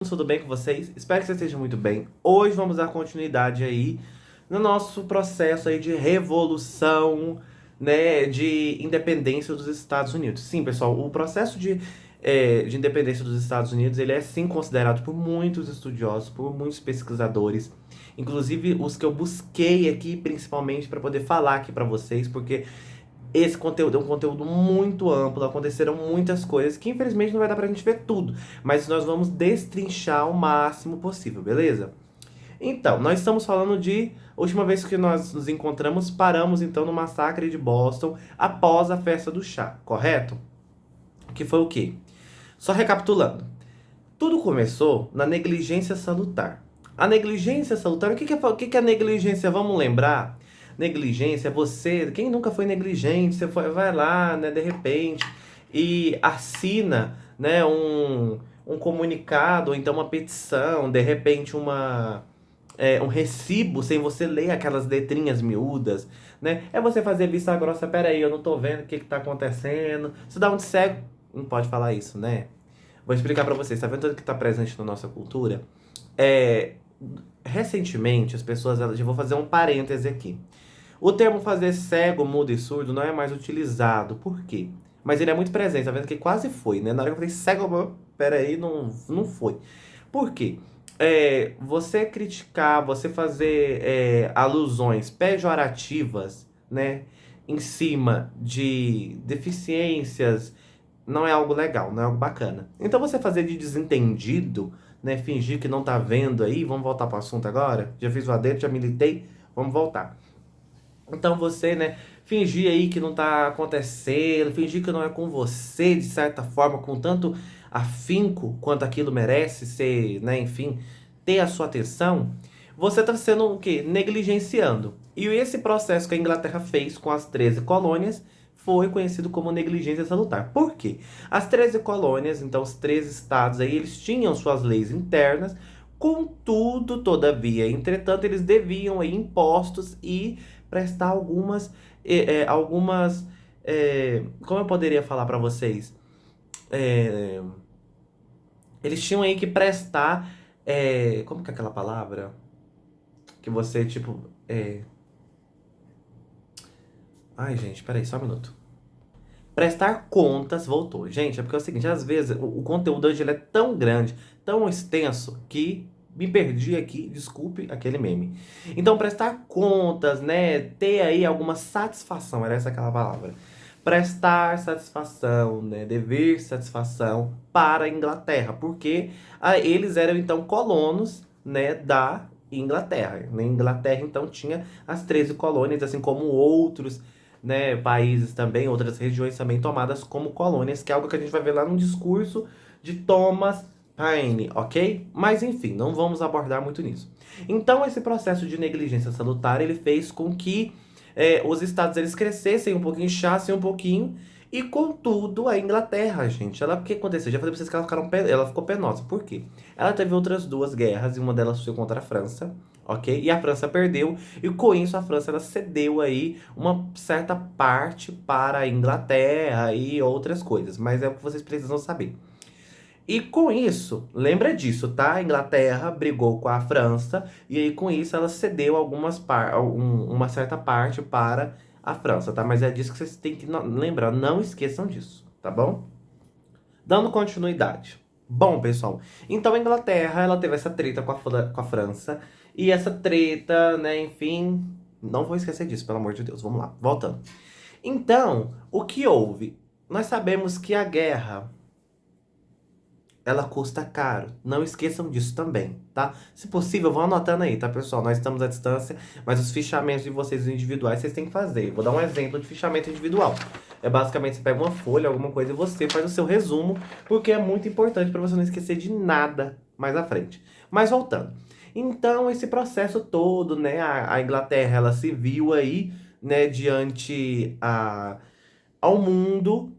Tudo bem com vocês? Espero que vocês estejam muito bem. Hoje vamos dar continuidade aí no nosso processo aí de revolução, né, de independência dos Estados Unidos. Sim, pessoal, o processo de independência dos Estados Unidos, ele é sim considerado por muitos estudiosos, por muitos pesquisadores, inclusive os que eu busquei aqui principalmente para poder falar aqui para vocês, porque esse conteúdo é um conteúdo muito amplo, aconteceram muitas coisas que infelizmente não vai dar pra gente ver tudo, mas nós vamos destrinchar o máximo possível, beleza? Então, nós estamos falando de. A última vez que nós nos encontramos, paramos então no massacre de Boston após a festa do chá, correto? Que foi o quê? Só recapitulando. Tudo começou na negligência salutar. A negligência salutar, o que é negligência? Vamos lembrar? Negligência é você, quem nunca foi negligente, vai lá, né, de repente, e assina, né, um comunicado, ou então uma petição, de repente um recibo, sem você ler aquelas letrinhas miúdas, né? É você fazer vista grossa, peraí, eu não tô vendo o que que tá acontecendo. Você dá um de cego, não pode falar isso, né? Vou explicar pra vocês, tá vendo tudo que tá presente na nossa cultura? É, recentemente, as pessoas, eu vou fazer um parêntese aqui. O termo fazer cego, mudo e surdo não é mais utilizado. Por quê? Mas ele é muito presente, tá vendo que quase foi, né? Na hora que eu falei cego, peraí, não foi. Por quê? Você criticar, você fazer alusões pejorativas, né? Em cima de deficiências, não é algo legal, não é algo bacana. Então você fazer de desentendido, né? Fingir que não tá vendo aí, vamos voltar pro assunto agora? Já fiz o adentro, já militei, vamos voltar. Então você, né, fingir aí que não tá acontecendo, fingir que não é com você, de certa forma, com tanto afinco quanto aquilo merece ser, né, enfim, ter a sua atenção, você tá sendo o quê? Negligenciando. E esse processo que a Inglaterra fez com as 13 colônias foi conhecido como negligência salutar. Por quê? As 13 colônias, então os 13 estados aí, eles tinham suas leis internas, contudo, todavia, entretanto, eles deviam aí impostos e prestar como eu poderia falar para vocês? É, eles tinham aí que prestar, como que é aquela palavra? Que você, tipo, ai, gente, peraí, só um minuto. Prestar contas, voltou. Gente, é porque é o seguinte, às vezes o conteúdo hoje ele é tão grande, tão extenso, que me perdi aqui, desculpe aquele meme. Então, prestar contas, né? Ter aí alguma satisfação, era essa aquela palavra. Prestar satisfação, né? Dever satisfação para a Inglaterra, porque eles eram então colonos, né, da Inglaterra. Na Inglaterra, então, tinha as 13 colônias, assim como outros, né, países também, outras regiões também tomadas como colônias, que é algo que a gente vai ver lá no discurso de Thomas Paine, ok? Mas enfim, não vamos abordar muito nisso. Então, esse processo de negligência salutar, ele fez com que os estados eles crescessem um pouquinho, inchassem um pouquinho, e contudo, a Inglaterra, gente, o que aconteceu? Já falei pra vocês que ela ficou penosa. Por quê? Ela teve outras duas guerras, e uma delas foi contra a França, ok? E a França perdeu, e com isso a França ela cedeu aí uma certa parte para a Inglaterra e outras coisas, mas é o que vocês precisam saber. E com isso, lembra disso, tá? A Inglaterra brigou com a França e aí com isso ela cedeu uma certa parte para a França, tá? Mas é disso que vocês têm que lembrar, não esqueçam disso, tá bom? Dando continuidade. Bom, pessoal, então a Inglaterra, ela teve essa treta com a França, e essa treta, né, enfim, não vou esquecer disso, pelo amor de Deus, vamos lá, voltando. Então, o que houve? Nós sabemos que a guerra, ela custa caro. Não esqueçam disso também, tá? Se possível, vão anotando aí, tá, pessoal? Nós estamos à distância, mas os fichamentos de vocês individuais vocês têm que fazer. Vou dar um exemplo de fichamento individual. É basicamente você pega uma folha, alguma coisa e você faz o seu resumo, porque é muito importante para você não esquecer de nada mais à frente. Mas voltando. Então, esse processo todo, né, a Inglaterra, ela se viu aí, né, diante ao mundo.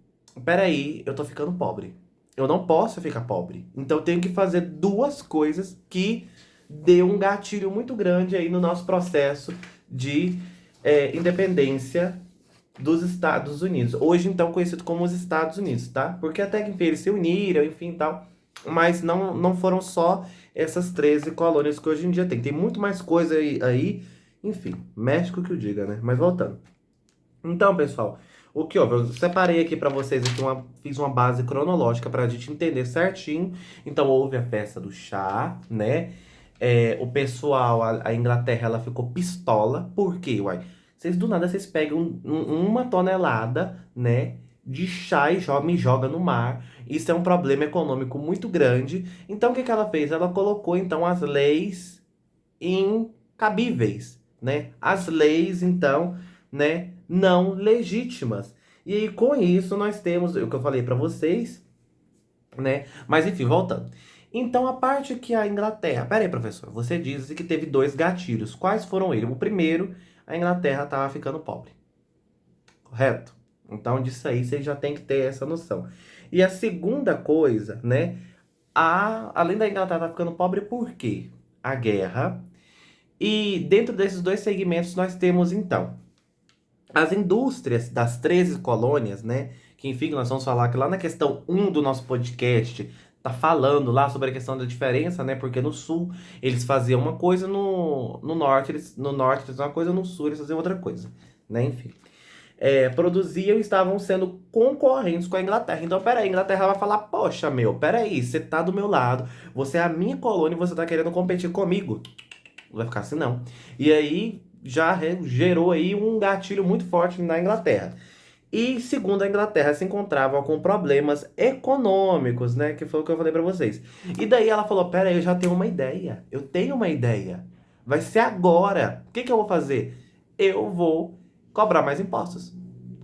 Peraí, eu tô ficando pobre. Eu não posso ficar pobre. Então eu tenho que fazer duas coisas que dê um gatilho muito grande aí no nosso processo de independência dos Estados Unidos. Hoje, então, conhecido como os Estados Unidos, tá? Porque até que enfim, eles se uniram, enfim, tal. Mas não foram só essas 13 colônias que hoje em dia tem. Tem muito mais coisa aí. Enfim, México que o diga, né? Mas voltando. Então, pessoal, o que houve? Eu separei aqui pra vocês aqui fiz uma base cronológica pra gente entender certinho. Então, houve a festa do chá, né? O pessoal, a Inglaterra, ela ficou pistola. Por quê, uai? Vocês do nada vocês pegam uma tonelada, né, de chá e me joga no mar. Isso é um problema econômico muito grande. Então, o que que ela fez? Ela colocou então as leis incabíveis, né? As leis, então, né, não legítimas. E aí, com isso, nós temos o que eu falei pra vocês, né? Mas enfim, voltando. Então, a parte que a Inglaterra. Pera aí, professor. Você disse que teve dois gatilhos. Quais foram eles? O primeiro, a Inglaterra estava ficando pobre. Correto? Então, disso aí você já tem que ter essa noção. E a segunda coisa, né? Além da Inglaterra estar ficando pobre, por quê? A guerra. E dentro desses dois segmentos, nós temos então as indústrias das 13 colônias, né? Que enfim, nós vamos falar que lá na questão um do nosso podcast, tá falando lá sobre a questão da diferença, né? Porque no sul eles faziam uma coisa, no norte eles faziam uma coisa, no sul eles faziam outra coisa, né? Enfim. Produziam e estavam sendo concorrentes com a Inglaterra. Então, peraí, a Inglaterra vai falar, poxa, meu, peraí, você tá do meu lado, você é a minha colônia e você tá querendo competir comigo. Não vai ficar assim, não. E aí já gerou aí um gatilho muito forte na Inglaterra. E segundo a Inglaterra, se encontrava com problemas econômicos, né? Que foi o que eu falei pra vocês. E daí ela falou: pera aí, eu já tenho uma ideia. Eu tenho uma ideia. Vai ser agora. O que que eu vou fazer? Eu vou cobrar mais impostos.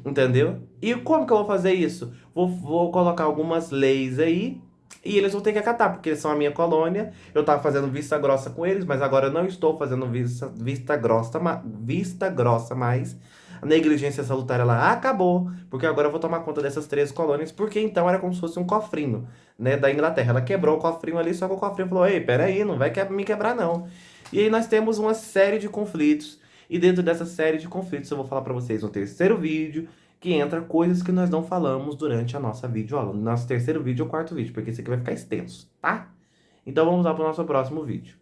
Entendeu? E como que eu vou fazer isso? Vou colocar algumas leis aí e eles vão ter que acatar, porque eles são a minha colônia. Eu tava fazendo vista grossa com eles, mas agora eu não estou fazendo vista grossa mais. A negligência salutar ela acabou, porque agora eu vou tomar conta dessas 13 colônias, porque então era como se fosse um cofrinho, né, da Inglaterra. Ela quebrou o cofrinho ali, só que o cofrinho falou: ei, peraí, não vai me quebrar não. E aí nós temos uma série de conflitos, e dentro dessa série de conflitos eu vou falar pra vocês no terceiro vídeo, que entra coisas que nós não falamos durante a nossa videoaula, no nosso terceiro vídeo ou quarto vídeo, porque esse aqui vai ficar extenso, tá? Então vamos lá pro nosso próximo vídeo.